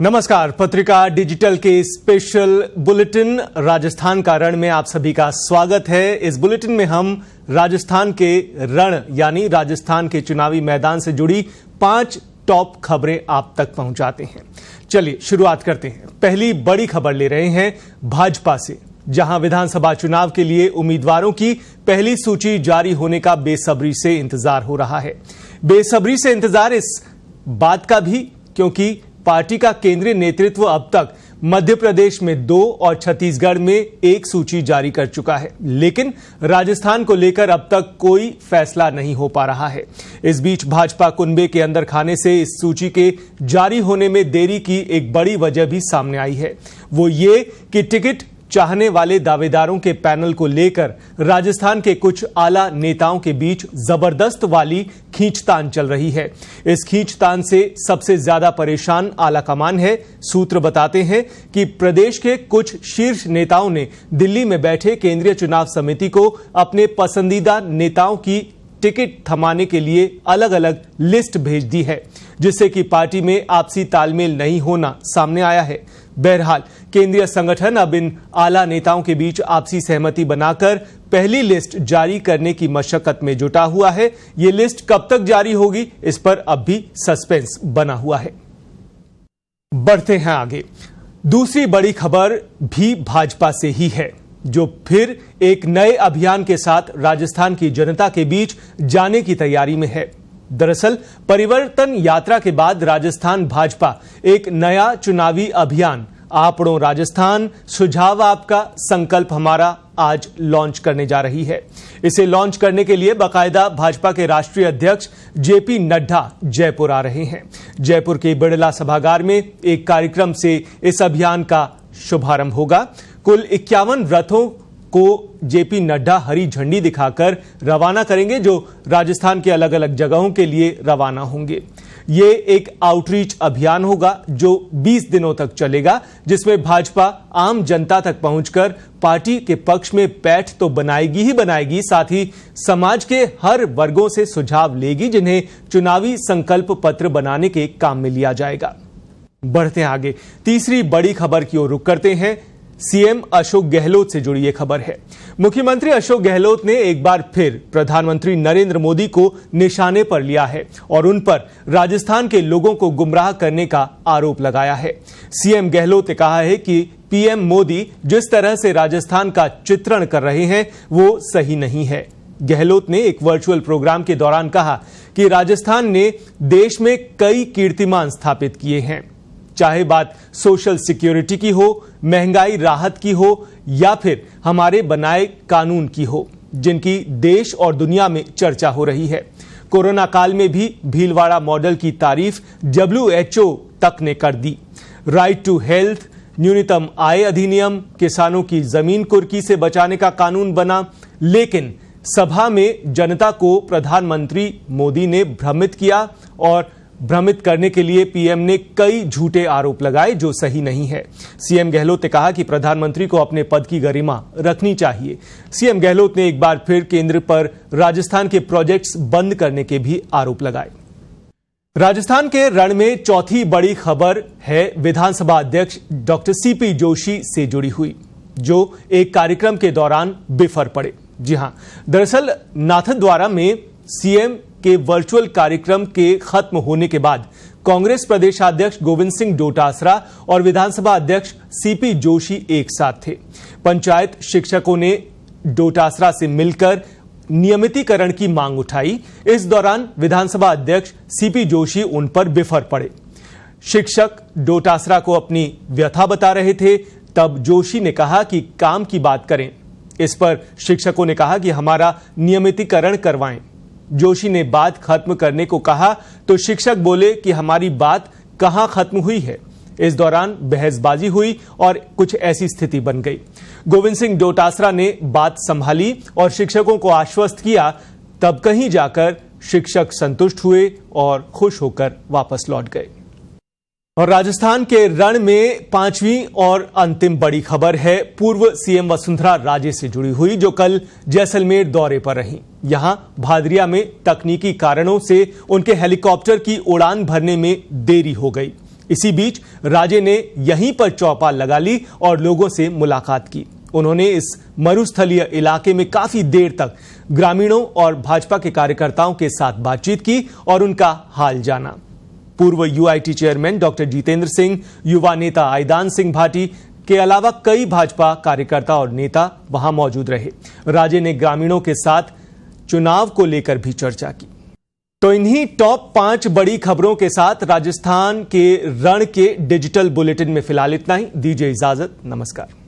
नमस्कार। पत्रिका डिजिटल के स्पेशल बुलेटिन राजस्थान का रण में आप सभी का स्वागत है। इस बुलेटिन में हम राजस्थान के रण यानी राजस्थान के चुनावी मैदान से जुड़ी 5 टॉप खबरें आप तक पहुंचाते हैं। चलिए शुरुआत करते हैं। पहली बड़ी खबर ले रहे हैं भाजपा से, जहां विधानसभा चुनाव के लिए उम्मीदवारों की पहली सूची जारी होने का बेसब्री से इंतजार हो रहा है। बेसब्री से इंतजार इस बात का भी क्योंकि पार्टी का केंद्रीय नेतृत्व अब तक मध्य प्रदेश में 2 और छत्तीसगढ़ में 1 सूची जारी कर चुका है, लेकिन राजस्थान को लेकर अब तक कोई फैसला नहीं हो पा रहा है। इस बीच भाजपा कुनबे के अंदर खाने से इस सूची के जारी होने में देरी की एक बड़ी वजह भी सामने आई है। वो ये कि टिकट चाहने वाले दावेदारों के पैनल को लेकर राजस्थान के कुछ आला नेताओं के बीच जबरदस्त वाली खींचतान चल रही है। इस खींचतान से सबसे ज्यादा परेशान आला कमान है। सूत्र बताते हैं कि प्रदेश के कुछ शीर्ष नेताओं ने दिल्ली में बैठे केंद्रीय चुनाव समिति को अपने पसंदीदा नेताओं की टिकट थमाने के लिए अलग अलग लिस्ट भेज दी है, जिससे कि पार्टी में आपसी तालमेल नहीं होना सामने आया है। बहरहाल केंद्रीय संगठन अब इन आला नेताओं के बीच आपसी सहमति बनाकर पहली लिस्ट जारी करने की मशक्कत में जुटा हुआ है। ये लिस्ट कब तक जारी होगी, इस पर अब भी सस्पेंस बना हुआ है। बढ़ते हैं आगे। दूसरी बड़ी खबर भी भाजपा से ही है, जो फिर एक नए अभियान के साथ राजस्थान की जनता के बीच जाने की तैयारी में है। दरअसल परिवर्तन यात्रा के बाद राजस्थान भाजपा एक नया चुनावी अभियान आपड़ों राजस्थान, सुझाव आपका, संकल्प हमारा आज लॉन्च करने जा रही है। इसे लॉन्च करने के लिए बाकायदा भाजपा के राष्ट्रीय अध्यक्ष जेपी नड्डा जयपुर आ रहे हैं। जयपुर के बिड़ला सभागार में एक कार्यक्रम से इस अभियान का शुभारंभ होगा। कुल 51 रथों को जेपी नड्डा हरी झंडी दिखाकर रवाना करेंगे, जो राजस्थान के अलग अलग जगहों के लिए रवाना होंगे। ये एक आउटरीच अभियान होगा जो 20 दिनों तक चलेगा, जिसमें भाजपा आम जनता तक पहुंचकर पार्टी के पक्ष में पैठ तो बनाएगी ही बनाएगी, साथ ही समाज के हर वर्गों से सुझाव लेगी, जिन्हें चुनावी संकल्प पत्र बनाने के काम में लिया जाएगा। बढ़ते हैं आगे। तीसरी बड़ी खबर की ओर रुख करते हैं। सीएम अशोक गहलोत से जुड़ी यह खबर है। मुख्यमंत्री अशोक गहलोत ने एक बार फिर प्रधानमंत्री नरेंद्र मोदी को निशाने पर लिया है और उन पर राजस्थान के लोगों को गुमराह करने का आरोप लगाया है। सीएम गहलोत ने कहा है कि पीएम मोदी जिस तरह से राजस्थान का चित्रण कर रहे हैं वो सही नहीं है। गहलोत ने एक वर्चुअल प्रोग्राम के दौरान कहा कि राजस्थान ने देश में कई कीर्तिमान स्थापित किए हैं, चाहे बात सोशल सिक्योरिटी की हो, महंगाई राहत की हो या फिर हमारे बनाए कानून की हो, जिनकी देश और दुनिया में चर्चा हो रही है। कोरोना काल में भी भीलवाड़ा मॉडल की तारीफ WHO तक ने कर दी। राइट टू हेल्थ, न्यूनतम आय अधिनियम, किसानों की जमीन कुर्की से बचाने का कानून बना, लेकिन सभा में जनता को प्रधानमंत्री मोदी ने भ्रमित किया और भ्रमित करने के लिए पीएम ने कई झूठे आरोप लगाए, जो सही नहीं है। सीएम गहलोत ने कहा कि प्रधानमंत्री को अपने पद की गरिमा रखनी चाहिए। सीएम गहलोत ने एक बार फिर केंद्र पर राजस्थान के प्रोजेक्ट्स बंद करने के भी आरोप लगाए। राजस्थान के रण में चौथी बड़ी खबर है विधानसभा अध्यक्ष डॉक्टर सीपी जोशी से जुड़ी हुई, जो एक कार्यक्रम के दौरान बिफर पड़े। जी हां, दरअसल नाथद्वारा में सीएम के वर्चुअल कार्यक्रम के खत्म होने के बाद कांग्रेस प्रदेशाध्यक्ष गोविंद सिंह डोटासरा और विधानसभा अध्यक्ष सीपी जोशी एक साथ थे। पंचायत शिक्षकों ने डोटासरा से मिलकर नियमितीकरण की मांग उठाई। इस दौरान विधानसभा अध्यक्ष सीपी जोशी उन पर बिफर पड़े। शिक्षक डोटासरा को अपनी व्यथा बता रहे थे, तब जोशी ने कहा कि काम की बात करें। इस पर शिक्षकों ने कहा कि हमारा नियमितीकरण करवाएं। जोशी ने बात खत्म करने को कहा तो शिक्षक बोले कि हमारी बात कहां खत्म हुई है। इस दौरान बहसबाजी हुई और कुछ ऐसी स्थिति बन गई। गोविंद सिंह डोटासरा ने बात संभाली और शिक्षकों को आश्वस्त किया, तब कहीं जाकर शिक्षक संतुष्ट हुए और खुश होकर वापस लौट गए। और राजस्थान के रण में 5वीं और अंतिम बड़ी खबर है पूर्व सीएम वसुंधरा राजे से जुड़ी हुई, जो कल जैसलमेर दौरे पर रहीं। यहां भादरिया में तकनीकी कारणों से उनके हेलीकॉप्टर की उड़ान भरने में देरी हो गई। इसी बीच राजे ने यहीं पर चौपाल लगा ली और लोगों से मुलाकात की। उन्होंने इस मरुस्थलीय इलाके में काफी देर तक ग्रामीणों और भाजपा के कार्यकर्ताओं के साथ बातचीत की और उनका हाल जाना। पूर्व UIT chairman doctor Jitendra Singh, युवा नेता आईदान सिंह भाटी के अलावा कई भाजपा कार्यकर्ता और नेता वहां मौजूद रहे। राजे ने ग्रामीणों के साथ चुनाव को लेकर भी चर्चा की। तो इन्हीं टॉप 5 बड़ी खबरों के साथ राजस्थान के रण के डिजिटल बुलेटिन में फिलहाल इतना ही। दीजिए इजाजत, नमस्कार।